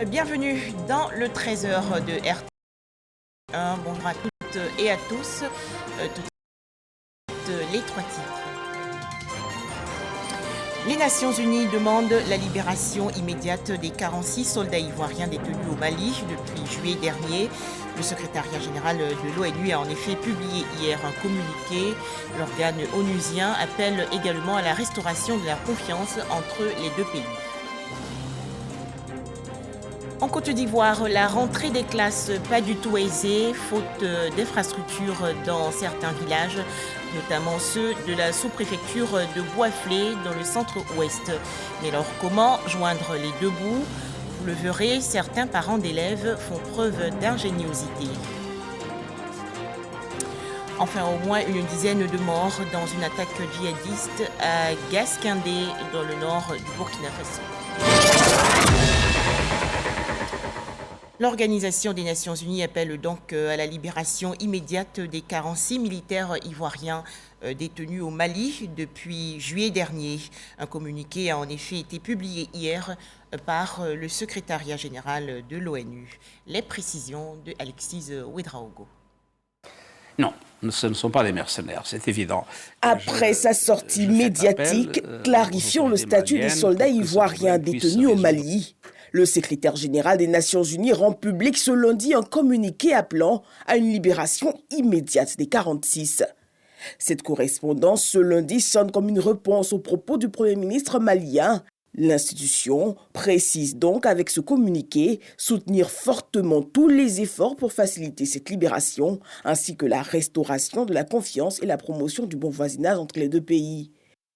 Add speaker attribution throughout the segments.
Speaker 1: Bienvenue dans le 13h de RT1. Bonjour à toutes et à tous. Toutes les trois titres. Les Nations Unies demandent la libération immédiate des 46 soldats ivoiriens détenus au Mali depuis juillet dernier. Le secrétariat général de l'ONU a en effet publié hier un communiqué. L'organe onusien appelle également à la restauration de la confiance entre les deux pays. En Côte d'Ivoire, la rentrée des classes pas du tout aisée, faute d'infrastructures dans certains villages, notamment ceux de la sous-préfecture de Bouaflé dans le centre-ouest. Mais alors comment joindre les deux bouts? Vous le verrez, certains parents d'élèves font preuve d'ingéniosité. Enfin, au moins une dizaine de morts dans une attaque djihadiste à Gaskindé dans le nord du Burkina Faso. L'Organisation des Nations Unies appelle donc à la libération immédiate des 46 militaires ivoiriens détenus au Mali depuis juillet dernier. Un communiqué a en effet été publié hier par le secrétariat général de l'ONU. Les précisions de Alexis Ouedraogo.
Speaker 2: Non, ce ne sont pas des mercenaires, c'est évident.
Speaker 3: Après sa sortie médiatique clarifiant le statut des soldats ivoiriens détenus au Mali, le secrétaire général des Nations Unies rend public ce lundi un communiqué appelant à une libération immédiate des 46. Cette correspondance ce lundi sonne comme une réponse aux propos du Premier ministre malien. L'institution précise donc avec ce communiqué soutenir fortement tous les efforts pour faciliter cette libération, ainsi que la restauration de la confiance et la promotion du bon voisinage entre les deux pays.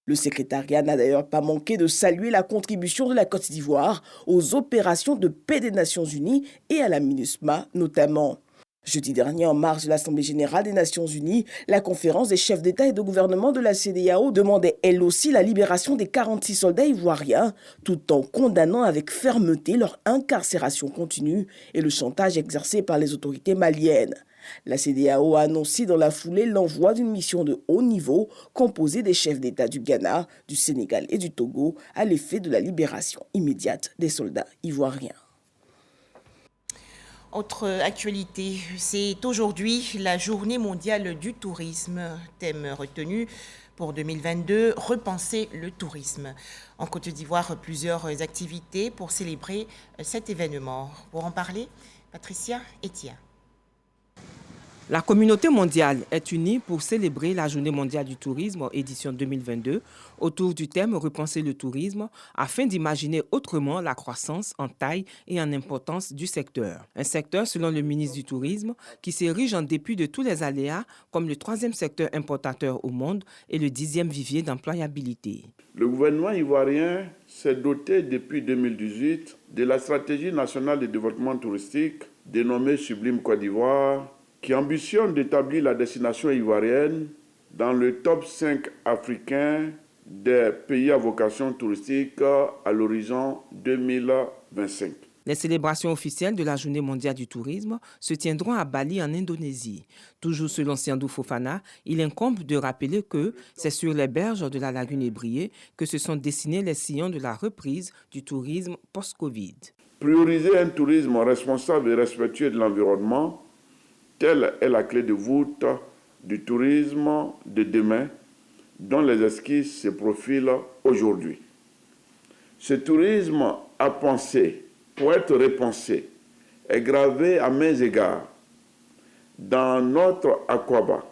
Speaker 3: Le secrétariat n'a d'ailleurs pas manqué de saluer la contribution de la Côte d'Ivoire aux opérations de paix des Nations Unies et à la MINUSMA notamment. Jeudi dernier, en marge de l'Assemblée générale des Nations Unies, la conférence des chefs d'État et de gouvernement de la CEDEAO demandait elle aussi la libération des 46 soldats ivoiriens, tout en condamnant avec fermeté leur incarcération continue et le chantage exercé par les autorités maliennes. La CEDEAO a annoncé dans la foulée l'envoi d'une mission de haut niveau composée des chefs d'État du Ghana, du Sénégal et du Togo à l'effet de la libération immédiate des soldats ivoiriens.
Speaker 1: Autre actualité, c'est aujourd'hui la journée mondiale du tourisme. Thème retenu pour 2022, repenser le tourisme. En Côte d'Ivoire, plusieurs activités pour célébrer cet événement. Pour en parler, Patricia Etia.
Speaker 4: La communauté mondiale est unie pour célébrer la Journée mondiale du tourisme édition 2022 autour du thème « Repenser le tourisme » afin d'imaginer autrement la croissance en taille et en importance du secteur. Un secteur, selon le ministre du Tourisme, qui s'érige en dépit de tous les aléas comme le 3e secteur importateur au monde et le 10e vivier d'employabilité.
Speaker 5: Le gouvernement ivoirien s'est doté depuis 2018 de la stratégie nationale de développement touristique dénommée Sublime Côte d'Ivoire, qui ambitionne d'établir la destination ivoirienne dans le top 5 africain des pays à vocation touristique à l'horizon 2025.
Speaker 4: Les célébrations officielles de la Journée mondiale du tourisme se tiendront à Bali en Indonésie. Toujours selon Siandou Fofana, il incombe de rappeler que c'est sur les berges de la lagune ébriée que se sont dessinés les sillons de la reprise du tourisme post-Covid.
Speaker 5: Prioriser un tourisme responsable et respectueux de l'environnement, telle est la clé de voûte du tourisme de demain dont les esquisses se profilent aujourd'hui. Ce tourisme à penser pour être repensé est gravé à mains égards dans notre aquaba,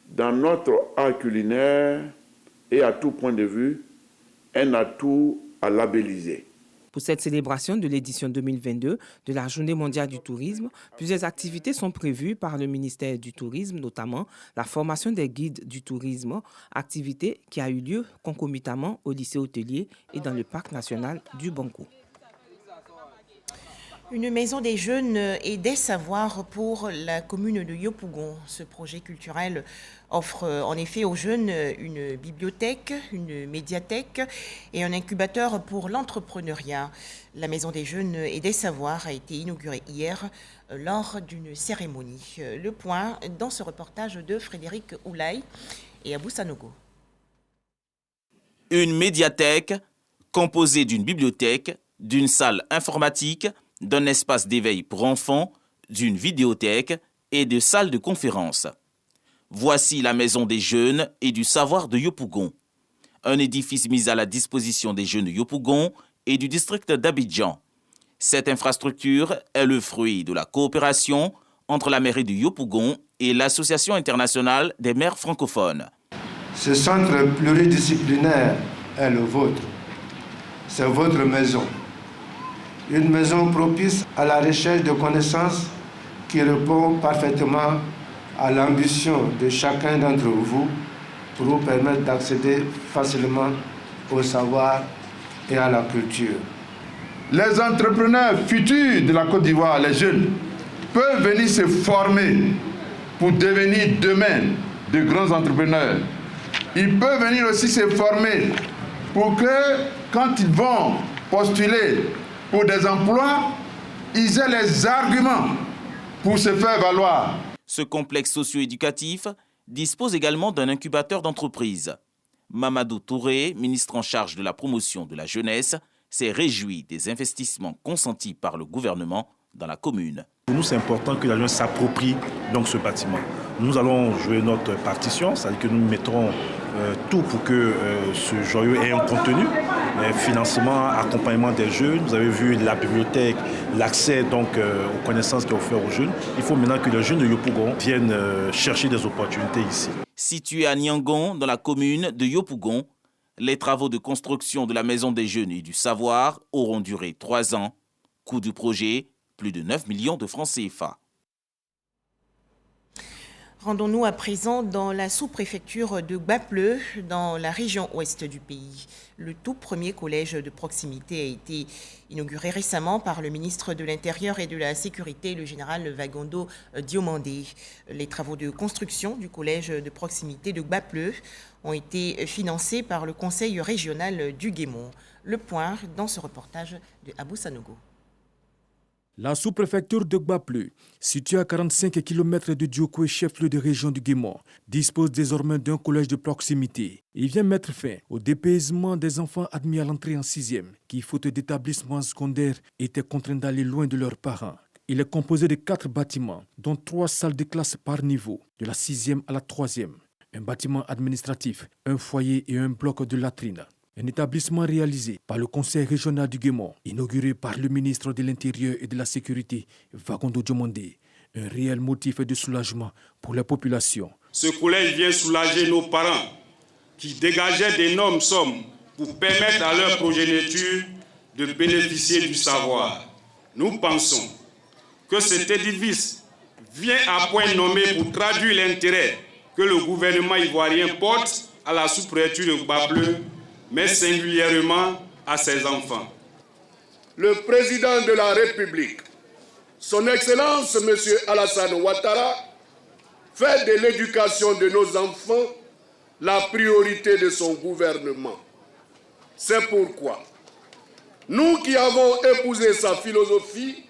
Speaker 5: dans notre art culinaire et à tout point de vue, un atout à labelliser.
Speaker 4: Pour cette célébration de l'édition 2022 de la Journée mondiale du tourisme, plusieurs activités sont prévues par le ministère du Tourisme, notamment la formation des guides du tourisme, activité qui a eu lieu concomitamment au lycée hôtelier et dans le parc national du Banco.
Speaker 1: Une maison des jeunes et des savoirs pour la commune de Yopougon. Ce projet culturel offre en effet aux jeunes une bibliothèque, une médiathèque et un incubateur pour l'entrepreneuriat. La maison des jeunes et des savoirs a été inaugurée hier lors d'une cérémonie. Le point dans ce reportage de Frédéric Oulaye et Abou Sanogo.
Speaker 6: Une médiathèque composée d'une bibliothèque, d'une salle informatique, d'un espace d'éveil pour enfants, d'une vidéothèque et de salles de conférence. Voici la maison des jeunes et du savoir de Yopougon, un édifice mis à la disposition des jeunes de Yopougon et du district d'Abidjan. Cette infrastructure est le fruit de la coopération entre la mairie de Yopougon et l'Association internationale des maires francophones.
Speaker 7: Ce centre pluridisciplinaire est le vôtre. C'est votre maison. Une maison propice à la recherche de connaissances qui répond parfaitement à l'ambition de chacun d'entre vous pour vous permettre d'accéder facilement au savoir et à la culture.
Speaker 5: Les entrepreneurs futurs de la Côte d'Ivoire, les jeunes, peuvent venir se former pour devenir demain de grands entrepreneurs. Ils peuvent venir aussi se former pour que, quand ils vont postuler pour des emplois, ils aient les arguments pour se faire valoir.
Speaker 6: Ce complexe socio-éducatif dispose également d'un incubateur d'entreprise. Mamadou Touré, ministre en charge de la promotion de la jeunesse, s'est réjoui des investissements consentis par le gouvernement dans la commune.
Speaker 8: Pour nous, c'est important que la jeunesse s'approprie donc ce bâtiment. Nous allons jouer notre partition, c'est-à-dire que nous mettrons tout pour que ce joyau ait un contenu, financement, accompagnement des jeunes. Vous avez vu la bibliothèque, l'accès donc aux connaissances qui est offert aux jeunes. Il faut maintenant que les jeunes de Yopougon viennent chercher des opportunités ici.
Speaker 6: Situé à Niangon, dans la commune de Yopougon, les travaux de construction de la Maison des Jeunes et du Savoir auront duré 3 ans. Coût du projet, plus de 9 millions de francs CFA.
Speaker 1: Rendons-nous à présent dans la sous-préfecture de Gbapleu, dans la région ouest du pays. Le tout premier collège de proximité a été inauguré récemment par le ministre de l'Intérieur et de la Sécurité, le général Vagondo Diomandé. Les travaux de construction du collège de proximité de Gbapleu ont été financés par le conseil régional du Guémont. Le point dans ce reportage de Abou Sanogo.
Speaker 9: La sous-préfecture de Gbapleu, située à 45 km de Diokoué, chef-lieu de région du Guémont, dispose désormais d'un collège de proximité. Il vient mettre fin au dépaysement des enfants admis à l'entrée en 6e, qui, faute d'établissements secondaires, étaient contraints d'aller loin de leurs parents. Il est composé de 4 bâtiments, dont 3 salles de classe par niveau, de la 6e à la 3e. Un bâtiment administratif, un foyer et un bloc de latrines. Un établissement réalisé par le conseil régional du Guémont, inauguré par le ministre de l'Intérieur et de la Sécurité, Vagondo Diomandé. Un réel motif de soulagement pour la population.
Speaker 10: Ce collège vient soulager nos parents qui dégageaient d'énormes sommes pour permettre à leur progéniture de bénéficier du savoir. Nous pensons que cet édifice vient à point nommé pour traduire l'intérêt que le gouvernement ivoirien porte à la sous-préfecture de Gbapleu, mais singulièrement à ses enfants.
Speaker 11: Le président de la République, son Excellence M. Alassane Ouattara, fait de l'éducation de nos enfants la priorité de son gouvernement. C'est pourquoi, nous qui avons épousé sa philosophie,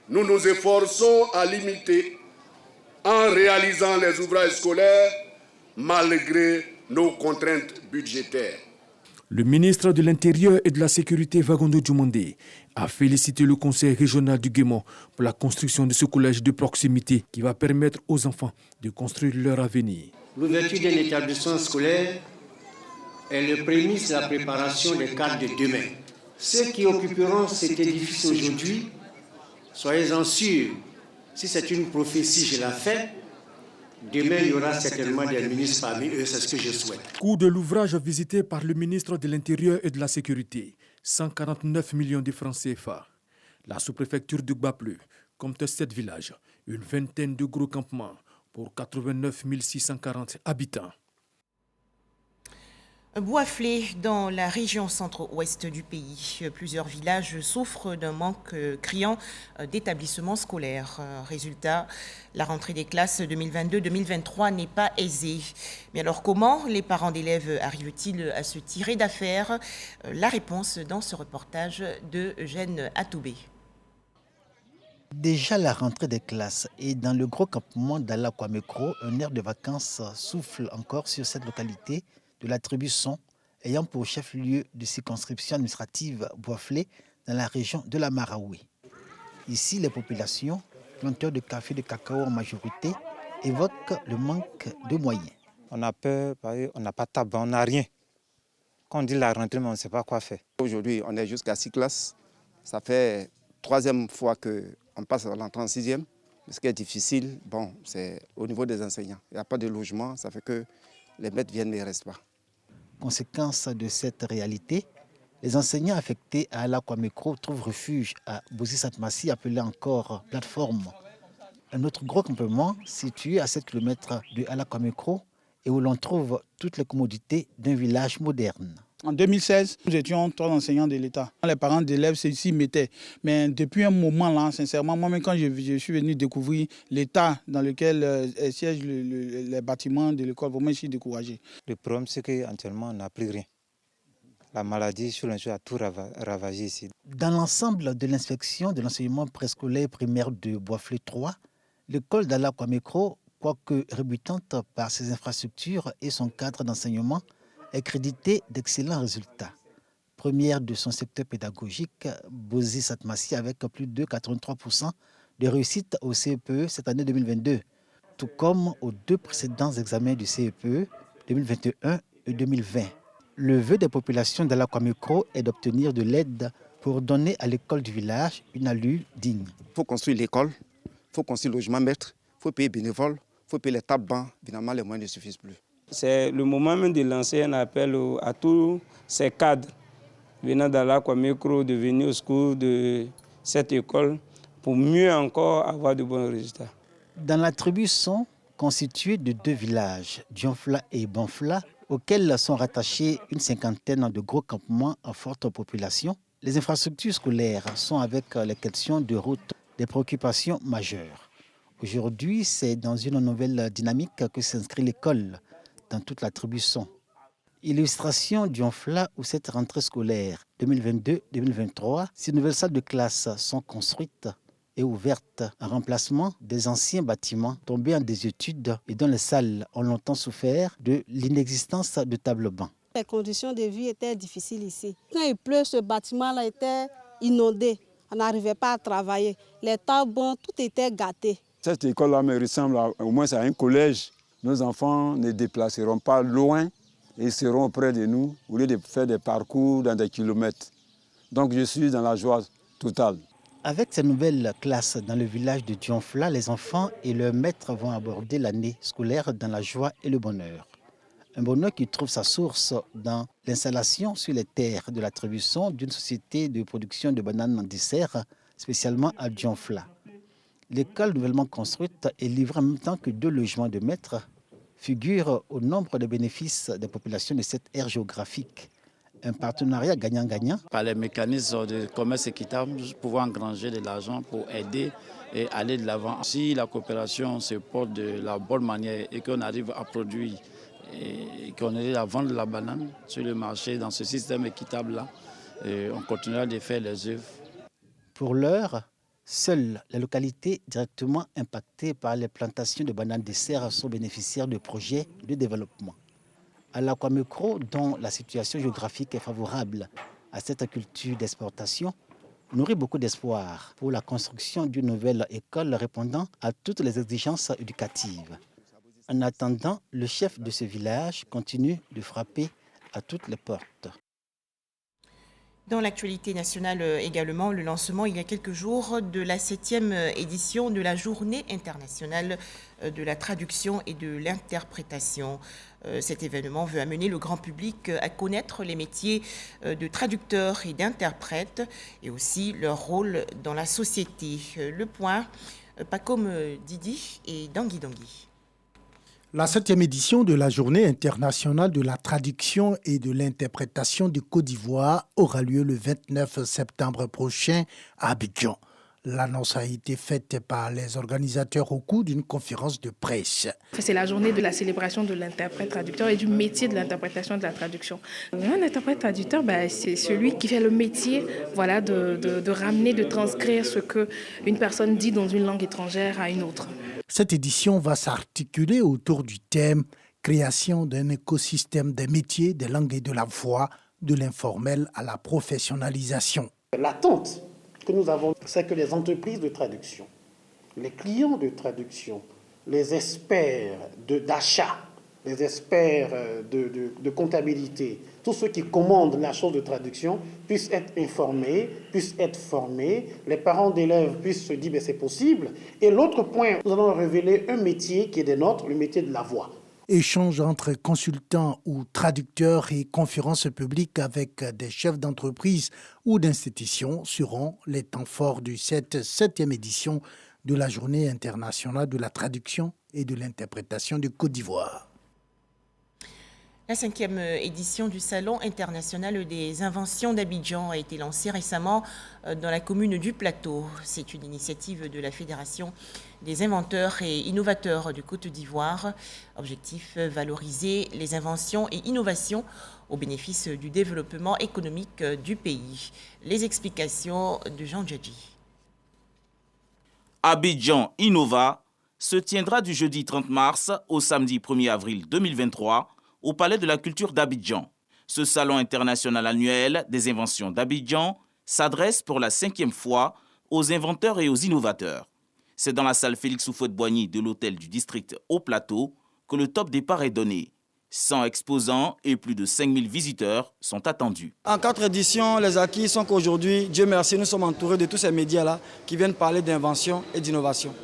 Speaker 11: nous nous efforçons à l'imiter en réalisant les ouvrages scolaires malgré nos contraintes budgétaires.
Speaker 9: Le ministre de l'Intérieur et de la Sécurité, Vagondo Diomandé, a félicité le conseil régional du Guémont pour la construction de ce collège de proximité qui va permettre aux enfants de construire leur avenir.
Speaker 12: L'ouverture d'un établissement scolaire est le prémisse de la préparation des cadres de demain. Ceux qui occuperont cet édifice aujourd'hui, soyez-en sûrs, si c'est une prophétie, je la fais. Demain, il y aura certainement des ministres parmi eux, c'est ce que je souhaite.
Speaker 9: Coût de l'ouvrage visité par le ministre de l'Intérieur et de la Sécurité, 149 millions de francs CFA. La sous-préfecture de Gbapleu compte 7 villages, une vingtaine de gros campements pour 89 640 habitants.
Speaker 1: Boisflé, dans la région centre-ouest du pays, plusieurs villages souffrent d'un manque criant d'établissements scolaires. Résultat, la rentrée des classes 2022-2023 n'est pas aisée. Mais alors comment les parents d'élèves arrivent-ils à se tirer d'affaire? La réponse dans ce reportage de Eugène Atoubé.
Speaker 13: Déjà la rentrée des classes et dans le gros campement d'Alakwamekro, un air de vacances souffle encore sur cette localité de la tribu Son, ayant pour chef-lieu de circonscription administrative Boisflé, dans la région de la Maraoué. Ici, les populations, planteurs de café et de cacao en majorité, évoquent le manque de moyens.
Speaker 14: On a peur, on n'a pas de tabac, on n'a rien. Quand on dit la rentrée, mais on ne sait pas quoi faire.
Speaker 15: Aujourd'hui, on est jusqu'à 6 classes. Ça fait 3e fois qu'on passe à l'entrée en 6e. Ce qui est difficile, c'est au niveau des enseignants. Il n'y a pas de logement, ça fait que les maîtres viennent mais ne restent pas.
Speaker 13: Conséquence de cette réalité, les enseignants affectés à Alakwamekro trouvent refuge à Bozi-Satmassi, appelé encore plateforme. Un autre gros campement situé à 7 km de Alakwamekro et où l'on trouve toutes les commodités d'un village moderne.
Speaker 16: En 2016, nous étions 3 enseignants de l'État. Les parents d'élèves s'y mettaient. Mais depuis un moment là, sincèrement, moi-même quand je suis venu découvrir l'état dans lequel siègent les bâtiments de l'école, vraiment je suis découragé.
Speaker 14: Le problème c'est qu'actuellement on n'a plus rien. La maladie sur a tout ravagé ici.
Speaker 13: Dans l'ensemble de l'inspection de l'enseignement préscolaire primaire de Boisflé 3, l'école d'Alakwamekro, quoique rébutante par ses infrastructures et son cadre d'enseignement, est créditée d'excellents résultats. Première de son secteur pédagogique, Bozi-Satmassi avec plus de 83% de réussite au CEPE cette année 2022, tout comme aux 2 précédents examens du CEPE 2021 et 2020. Le vœu des populations d'Alakwamekro est d'obtenir de l'aide pour donner à l'école du village une allure digne.
Speaker 15: Il faut construire l'école, il faut construire le logement maître, il faut payer bénévoles, il faut payer les tables bancs. Évidemment, les moyens ne suffisent plus.
Speaker 17: C'est le moment même de lancer un appel à tous ces cadres venant d'Alakwamekro de venir au secours de cette école pour mieux encore avoir de bons résultats.
Speaker 13: Dans la tribu Son, constituée de 2 villages, Dionfla et Banfla, auxquels sont rattachés une 50aine de gros campements à forte population, les infrastructures scolaires sont, avec les questions de route, des préoccupations majeures. Aujourd'hui, c'est dans une nouvelle dynamique que s'inscrit l'école dans toute la tribu Son. Illustration Dionfla où cette rentrée scolaire 2022-2023, 6 nouvelles salles de classe sont construites et ouvertes en remplacement des anciens bâtiments tombés en désuétude et dont les salles ont longtemps souffert de l'inexistence de tables bancs.
Speaker 18: Les conditions de vie étaient difficiles ici. Quand il pleut, ce bâtiment-là était inondé. On n'arrivait pas à travailler. Les tables bancs, tout était gâté.
Speaker 19: Cette école-là me ressemble au moins à un collège. Nos enfants ne déplaceront pas loin et ils seront auprès de nous au lieu de faire des parcours dans des kilomètres. Donc je suis dans la joie totale.
Speaker 13: Avec ces nouvelles classes dans le village de Dionfla, les enfants et leurs maîtres vont aborder l'année scolaire dans la joie et le bonheur. Un bonheur qui trouve sa source dans l'installation sur les terres de l'attribution d'une société de production de bananes en dessert, spécialement à Dionfla. L'école nouvellement construite et livrée en même temps que 2 logements de maîtres figure au nombre de bénéfices des populations de cette aire géographique. Un partenariat gagnant-gagnant.
Speaker 20: Par les mécanismes de commerce équitable, nous pouvons engranger de l'argent pour aider et aller de l'avant. Si la coopération se porte de la bonne manière et qu'on arrive à produire et qu'on arrive à vendre la banane sur le marché dans ce système équitable-là, on continuera de faire les œuvres.
Speaker 13: Pour l'heure, seules les localités directement impactées par les plantations de bananes dessert sont bénéficiaires de projets de développement. Alakwamekro, dont la situation géographique est favorable à cette culture d'exportation, nourrit beaucoup d'espoir pour la construction d'une nouvelle école répondant à toutes les exigences éducatives. En attendant, le chef de ce village continue de frapper à toutes les portes.
Speaker 1: Dans l'actualité nationale également, le lancement il y a quelques jours de la 7e édition de la Journée internationale de la traduction et de l'interprétation. Cet événement veut amener le grand public à connaître les métiers de traducteurs et d'interprètes et aussi leur rôle dans la société. Le point, Pacom Didi et Dangui Dangui.
Speaker 21: La 7e édition de la Journée internationale de la traduction et de l'interprétation de Côte d'Ivoire aura lieu le 29 septembre prochain à Abidjan. L'annonce a été faite par les organisateurs au cours d'une conférence de presse.
Speaker 22: C'est la journée de la célébration de l'interprète-traducteur et du métier de l'interprétation et de la traduction. Un interprète-traducteur, c'est celui qui fait le métier de ramener, de transcrire ce qu'une personne dit dans une langue étrangère à une autre.
Speaker 21: Cette édition va s'articuler autour du thème « Création d'un écosystème des métiers, des langues et de la voix, de l'informel à la professionnalisation ».
Speaker 2: L'attente que nous avons, c'est que les entreprises de traduction, les clients de traduction, les experts d'achat, les experts de comptabilité, tous ceux qui commandent la chose de traduction puissent être informés, puissent être formés, les parents d'élèves puissent se dire c'est possible. Et l'autre point, nous allons révéler un métier qui est des nôtres, le métier de la voix.
Speaker 21: Échange entre consultants ou traducteurs et conférences publiques avec des chefs d'entreprise ou d'institutions seront les temps forts de cette 7e édition de la Journée internationale de la traduction et de l'interprétation de Côte d'Ivoire.
Speaker 1: La 5e édition du Salon international des inventions d'Abidjan a été lancée récemment dans la commune du Plateau. C'est une initiative de la Fédération des inventeurs et innovateurs de Côte d'Ivoire. Objectif, valoriser les inventions et innovations au bénéfice du développement économique du pays. Les explications de Jean Djadji.
Speaker 6: Abidjan Innova se tiendra du jeudi 30 mars au samedi 1er avril 2023 au Palais de la Culture d'Abidjan. Ce salon international annuel des inventions d'Abidjan s'adresse pour la 5e fois aux inventeurs et aux innovateurs. C'est dans la salle Félix Houphouët-Boigny de l'hôtel du district au Plateau que le top départ est donné. 100 exposants et plus de 5000 visiteurs sont attendus.
Speaker 3: En 4 éditions, les acquis sont qu'aujourd'hui, Dieu merci, nous sommes entourés de tous ces médias-là qui viennent parler d'invention et d'innovation.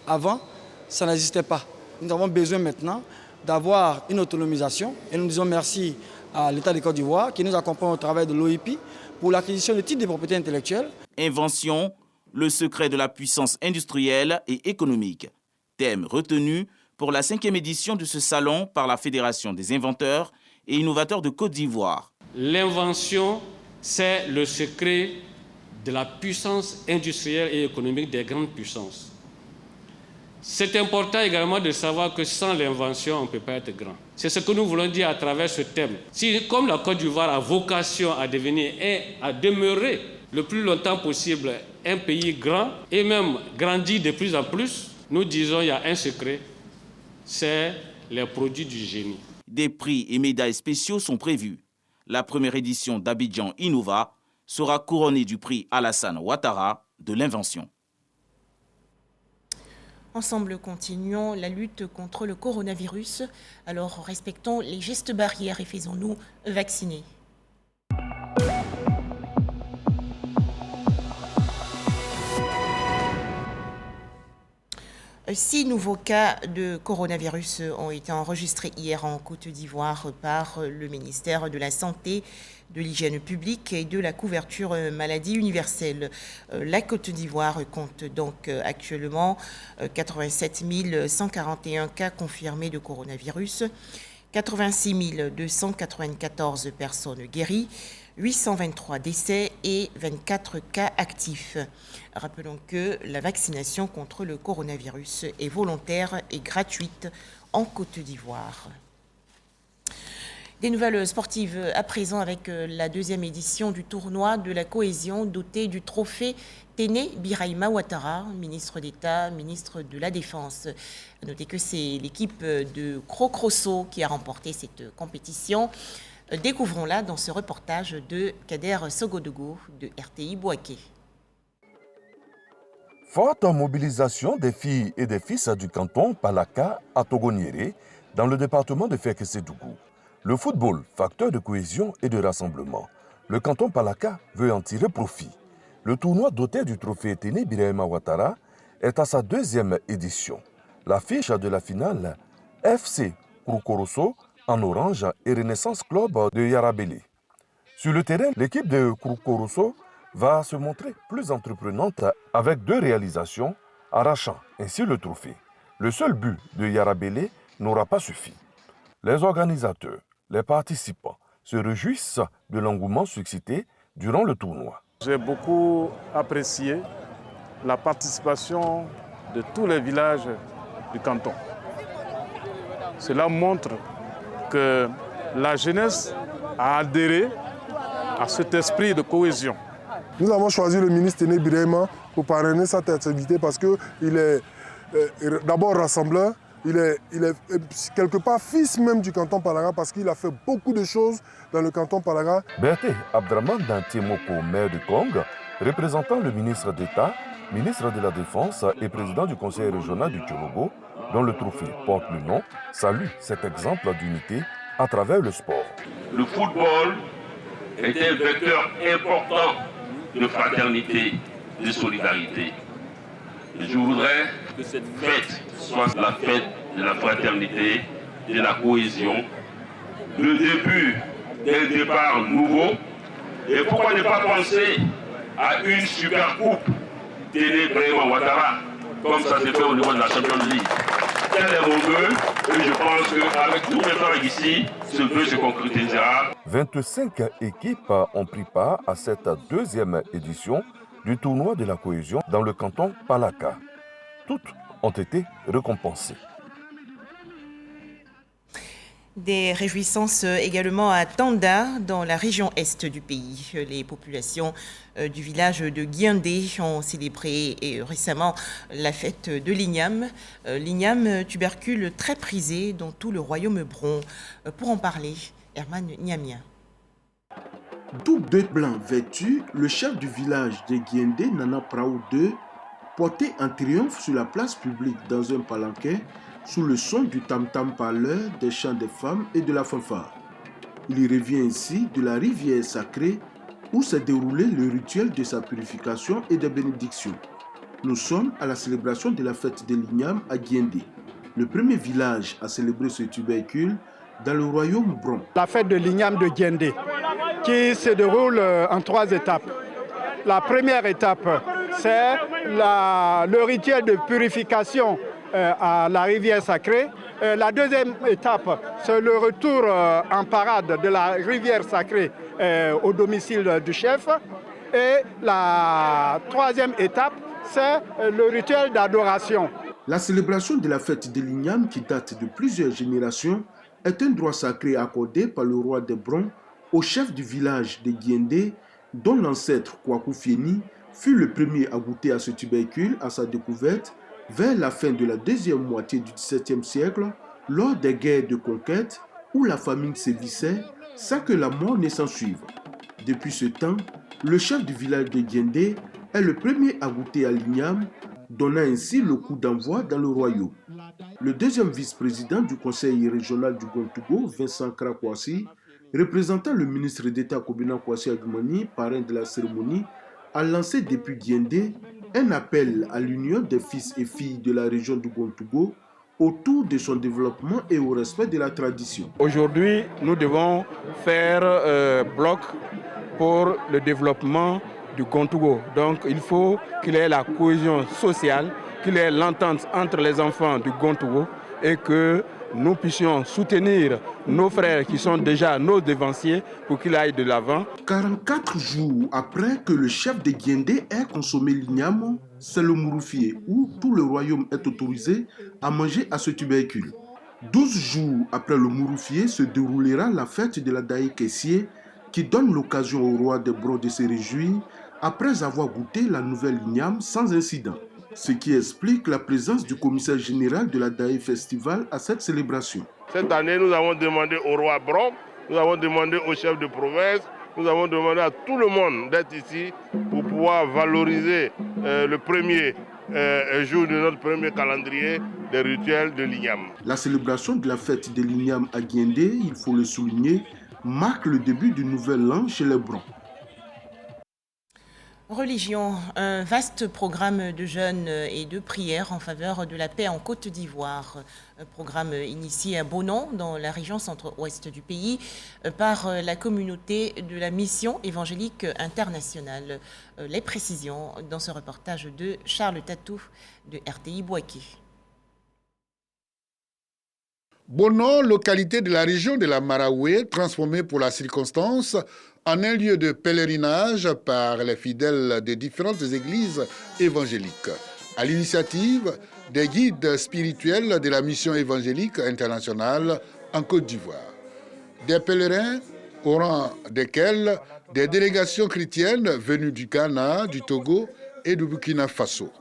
Speaker 3: Avant, ça n'existait pas. Nous avons besoin maintenant d'avoir une autonomisation et nous disons merci à l'État de Côte d'Ivoire qui nous accompagne au travail de l'OIP pour l'acquisition de titres de propriété intellectuelle.
Speaker 6: Invention, le secret de la puissance industrielle et économique. Thème retenu pour la 5e édition de ce salon par la Fédération des inventeurs et innovateurs de Côte d'Ivoire.
Speaker 23: L'invention, c'est le secret de la puissance industrielle et économique des grandes puissances. C'est important également de savoir que sans l'invention, on ne peut pas être grand. C'est ce que nous voulons dire à travers ce thème. Si, comme la Côte d'Ivoire a vocation à devenir et à demeurer le plus longtemps possible un pays grand et même grandir de plus en plus, nous disons qu'il y a un secret, c'est les produits du génie.
Speaker 6: Des prix et médailles spéciaux sont prévus. La première édition d'Abidjan Innova sera couronnée du prix Alassane Ouattara de l'invention.
Speaker 1: Ensemble, continuons la lutte contre le coronavirus. Alors, respectons les gestes barrières et faisons-nous vacciner. 6 nouveaux cas de coronavirus ont été enregistrés hier en Côte d'Ivoire par le ministère de la Santé, de l'Hygiène publique et de la couverture maladie universelle. La Côte d'Ivoire compte donc actuellement 87 141 cas confirmés de coronavirus, 86 294 personnes guéries, 823 décès et 24 cas actifs. Rappelons que la vaccination contre le coronavirus est volontaire et gratuite en Côte d'Ivoire. Des nouvelles sportives à présent avec la 2e édition du tournoi de la cohésion doté du trophée Téné Birahima Ouattara, ministre d'État, ministre de la Défense. Notez que c'est l'équipe de Crocrosso qui a remporté cette compétition. Découvrons-la dans ce reportage de Kader Sogodogo de RTI Bouaké.
Speaker 24: Forte mobilisation des filles et des fils du canton Palaka à Togoniéré, dans le département de Fekese-Dougou. Le football, facteur de cohésion et de rassemblement. Le canton Palaka veut en tirer profit. Le tournoi doté du trophée Téné Birahima Ouattara est à sa 2e édition. L'affiche de la finale, FC Krokoroso en orange et Renaissance Club de Yarabélé. Sur le terrain, l'équipe de Krokoroso va se montrer plus entreprenante avec 2 réalisations, arrachant ainsi le trophée. Le seul but de Yarabélé n'aura pas suffi. Les organisateurs, les participants se réjouissent de l'engouement suscité durant le tournoi.
Speaker 25: J'ai beaucoup apprécié la participation de tous les villages du canton. Cela montre que la jeunesse a adhéré à cet esprit de cohésion.
Speaker 26: Nous avons choisi le ministre Téné Birahima pour parrainer cette activité parce qu'il est d'abord rassembleur, il est quelque part fils même du canton Palara parce qu'il a fait beaucoup de choses dans le canton Palara.
Speaker 24: Berté Abdraman Dantiemoko, maire de Kong, représentant le ministre d'État, ministre de la Défense et président du conseil régional du Tchologo, dont le trophée porte le nom, salue cet exemple d'unité à travers le sport.
Speaker 4: Le football est un vecteur important de fraternité, de solidarité. Je voudrais que cette fête soit la fête de la fraternité, de la cohésion, le début d'un départ nouveau. Et pourquoi ne pas penser à une super coupe Téné Brahima Ouattara, comme ça s'est fait au niveau de la Champions League. Tel est mon vœu, et je pense qu'avec tous mes frères ici, ce vœu se concrétisera.
Speaker 24: 25 équipes ont pris part à cette deuxième édition du tournoi de la cohésion dans le canton Palaka. Toutes ont été récompensées.
Speaker 1: Des réjouissances également à Tanda, dans la région est du pays. Les populations du village de Guiandé ont célébré récemment la fête de l'igname. L'igname, tubercule très prisé dans tout le royaume bron. Pour en parler, Herman Niamia.
Speaker 5: Double de blanc vêtu, le chef du village de Guiandé, Nana Praou II, porté en triomphe sur la place publique dans un palanquin, sous le son du tam-tam parleur, des chants des femmes et de la fanfare. Il y revient ainsi de la rivière sacrée où s'est déroulé le rituel de sa purification et des bénédictions. Nous sommes à la célébration de la fête de l'igname à Guiandé, le premier village à célébrer ce tubercule dans le royaume bron.
Speaker 7: La fête de l'igname de Guiandé qui se déroule en 3 étapes. La première étape, c'est le rituel de purification à la rivière sacrée. La deuxième étape, c'est le retour en parade de la rivière sacrée au domicile du chef. Et la troisième étape, c'est le rituel d'adoration.
Speaker 5: La célébration de la fête de l'igname, qui date de plusieurs générations, est un droit sacré accordé par le roi des Brons au chef du village de Guiandé, dont l'ancêtre Kwaku Fieni fut le premier à goûter à ce tubercule à sa découverte vers la fin de la deuxième moitié du XVIIe siècle, lors des guerres de conquête où la famine sévissait sans que la mort ne s'en suive. Depuis ce temps, le chef du village de Guiandé est le premier à goûter à l'igname, donnant ainsi le coup d'envoi dans le royaume. Le deuxième vice-président du conseil régional du Gontougo, Vincent Krakwasi, représentant le ministre d'État Kobina Kwasi Agumani, parrain de la cérémonie, a lancé depuis Guiandé un appel à l'union des fils et filles de la région du Gontougo autour de son développement et au respect de la tradition.
Speaker 7: Aujourd'hui, nous devons faire bloc pour le développement du Gontougo. Donc il faut qu'il y ait la cohésion sociale, qu'il y ait l'entente entre les enfants du Gontougo et que nous puissions soutenir nos frères qui sont déjà nos devanciers pour qu'ils aillent de l'avant.
Speaker 5: 44 jours après que le chef de Guiandé ait consommé l'igname, c'est le Mouroufié où tout le royaume est autorisé à manger à ce tubercule. 12 jours après le Mouroufié se déroulera la fête de la Daï Kessier qui donne l'occasion au roi des Brons de se réjouir après avoir goûté la nouvelle igname sans incident. Ce qui explique la présence du commissaire général de la Daï Festival à cette célébration.
Speaker 8: Cette année, nous avons demandé au roi Bron, nous avons demandé au chef de province, nous avons demandé à tout le monde d'être ici pour pouvoir valoriser le premier jour de notre premier calendrier des rituels de l'igname.
Speaker 5: La célébration de la fête de l'igname à Guiandé, il faut le souligner, marque le début du nouvel an chez les Brons.
Speaker 1: Religion, un vaste programme de jeûne et de prières en faveur de la paix en Côte d'Ivoire. Un programme initié à Bonon, dans la région centre-ouest du pays, par la communauté de la Mission évangélique internationale. Les précisions dans ce reportage de Charles Tatou de RTI Bouaké.
Speaker 10: Bonon, localité de la région de la Maraoué, transformée pour la circonstance en un lieu de pèlerinage par les fidèles des différentes églises évangéliques. À l'initiative des guides spirituels de la Mission évangélique internationale en Côte d'Ivoire. Des pèlerins au rang desquels des délégations chrétiennes venues du Ghana, du Togo et du Burkina Faso.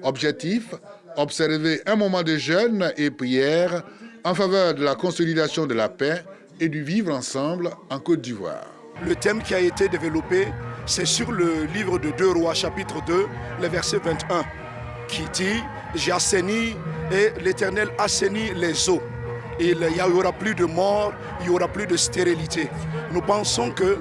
Speaker 10: Objectif, observé un moment de jeûne et prière en faveur de la consolidation de la paix et du vivre ensemble en Côte d'Ivoire.
Speaker 9: Le thème qui a été développé, c'est sur le livre de 2 Rois, chapitre 2, le verset 21, qui dit « J'ai assaini et l'Éternel assainit les eaux. Il n'y aura plus de mort, il n'y aura plus de stérilité. » Nous pensons que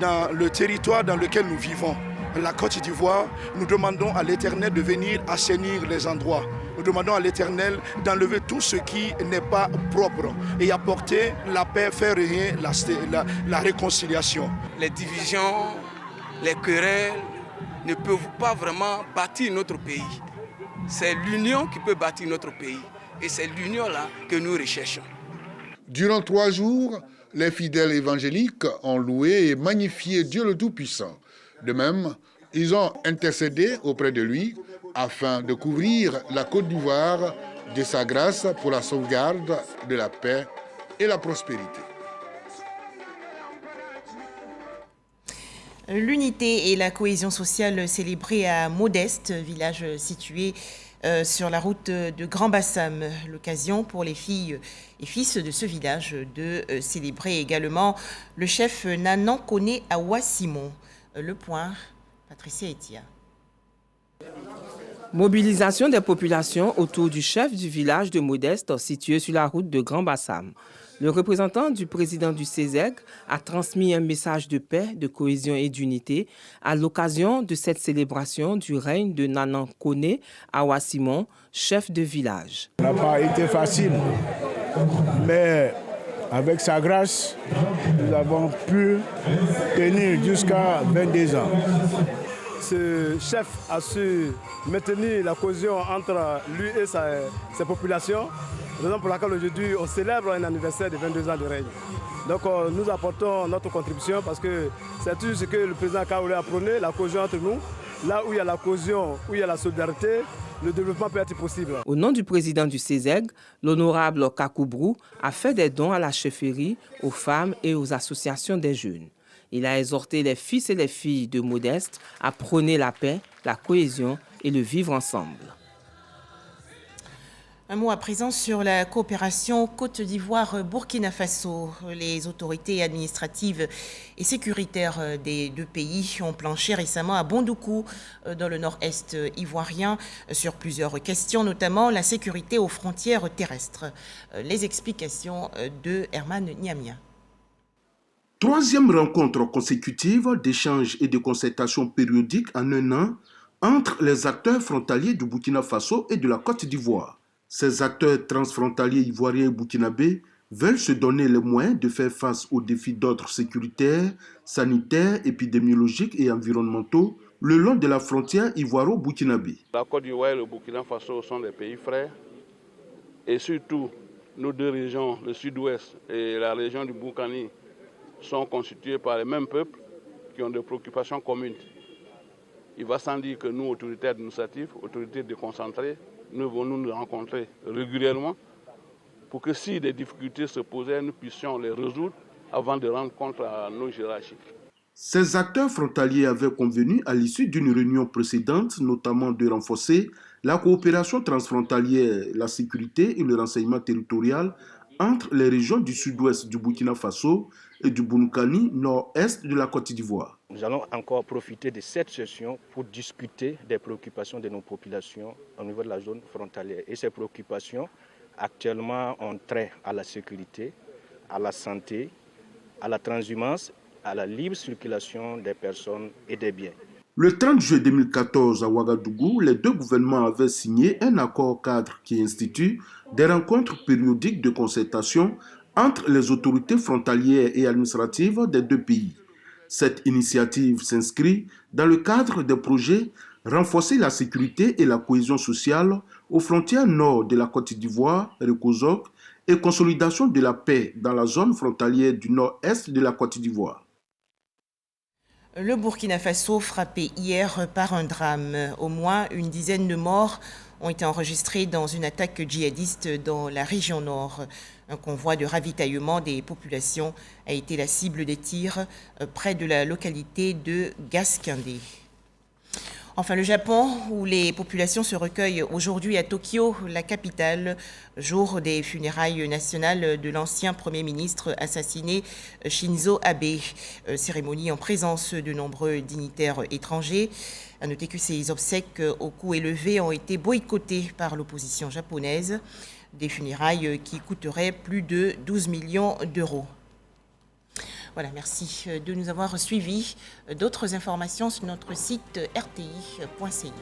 Speaker 9: dans le territoire dans lequel nous vivons, la Côte d'Ivoire, nous demandons à l'Éternel de venir assainir les endroits. Nous demandons à l'Éternel d'enlever tout ce qui n'est pas propre et apporter la paix, faire régner la réconciliation.
Speaker 11: Les divisions, les querelles ne peuvent pas vraiment bâtir notre pays. C'est l'union qui peut bâtir notre pays et c'est l'union-là que nous recherchons.
Speaker 10: Durant 3 jours, les fidèles évangéliques ont loué et magnifié Dieu le Tout-Puissant. De même, ils ont intercédé auprès de lui afin de couvrir la Côte d'Ivoire de sa grâce pour la sauvegarde de la paix et la prospérité.
Speaker 1: L'unité et la cohésion sociale célébrée à Modeste, village situé sur la route de Grand Bassam. L'occasion pour les filles et fils de ce village de célébrer également le chef Nanan Koné Awa Simon. Le point, Patricia Etia.
Speaker 12: Mobilisation des populations autour du chef du village de Modeste situé sur la route de Grand Bassam. Le représentant du président du CESEG a transmis un message de paix, de cohésion et d'unité à l'occasion de cette célébration du règne de Nanan Koné Awa Simon, chef de village.
Speaker 14: Ça n'a pas été facile, mais avec sa grâce, nous avons pu tenir jusqu'à 22 ans. Ce chef a su maintenir la cohésion entre lui et ses populations, raison pour laquelle aujourd'hui on célèbre un anniversaire de 22 ans de règne. Donc nous apportons notre contribution parce que c'est tout ce que le président Kaoulé a prôné, la cohésion entre nous. Là où il y a la cohésion, où il y a la solidarité, le développement peut être possible.
Speaker 12: Au nom du président du CESEG, l'honorable Kakoubrou a fait des dons à la chefferie, aux femmes et aux associations des jeunes. Il a exhorté les fils et les filles de Modeste à prôner la paix, la cohésion et le vivre ensemble.
Speaker 1: Un mot à présent sur la coopération Côte d'Ivoire-Burkina Faso. Les autorités administratives et sécuritaires des deux pays ont planché récemment à Bondoukou, dans le nord-est ivoirien, sur plusieurs questions, notamment la sécurité aux frontières terrestres. Les explications de Herman Niamia.
Speaker 5: 3e rencontre consécutive d'échanges et de concertations périodiques en un an entre les acteurs frontaliers du Burkina Faso et de la Côte d'Ivoire. Ces acteurs transfrontaliers ivoiriens et burkinabés veulent se donner les moyens de faire face aux défis d'ordre sécuritaire, sanitaire, épidémiologique et environnementaux le long de la frontière ivoiro-burkinabé.
Speaker 8: La Côte d'Ivoire et le Burkina Faso sont des pays frères et surtout nos deux régions, le sud-ouest et la région du Boukani, sont constituées par les mêmes peuples qui ont des préoccupations communes. Il va sans dire que nous, autorités administratives, autorités déconcentrées, nous devons nous rencontrer régulièrement pour que si des difficultés se posaient, nous puissions les résoudre avant de rendre compte à nos hiérarchies.
Speaker 5: Ces acteurs frontaliers avaient convenu à l'issue d'une réunion précédente, notamment de renforcer la coopération transfrontalière, la sécurité et le renseignement territorial entre les régions du sud-ouest du Burkina Faso et du Bounukani, nord-est de la Côte d'Ivoire.
Speaker 15: Nous allons encore profiter de cette session pour discuter des préoccupations de nos populations au niveau de la zone frontalière. Et ces préoccupations, actuellement, ont trait à la sécurité, à la santé, à la transhumance, à la libre circulation des personnes et des biens.
Speaker 5: Le 30 juillet 2014, à Ouagadougou, les deux gouvernements avaient signé un accord cadre qui institue des rencontres périodiques de concertation entre les autorités frontalières et administratives des deux pays. Cette initiative s'inscrit dans le cadre des projets renforcer la sécurité et la cohésion sociale aux frontières nord de la Côte d'Ivoire, Recozok, et consolidation de la paix dans la zone frontalière du nord-est de la Côte d'Ivoire.
Speaker 1: Le Burkina Faso frappé hier par un drame. Au moins une dizaine de morts ont été enregistrés dans une attaque djihadiste dans la région nord. Un convoi de ravitaillement des populations a été la cible des tirs près de la localité de Gaskindé. Enfin, le Japon, où les populations se recueillent aujourd'hui à Tokyo, la capitale, jour des funérailles nationales de l'ancien Premier ministre assassiné Shinzo Abe. Cérémonie en présence de nombreux dignitaires étrangers. À noter que ces obsèques au coût élevé ont été boycottées par l'opposition japonaise. Des funérailles qui coûteraient plus de 12 millions d'euros. Voilà, merci de nous avoir suivis. D'autres informations sur notre site rti.ci.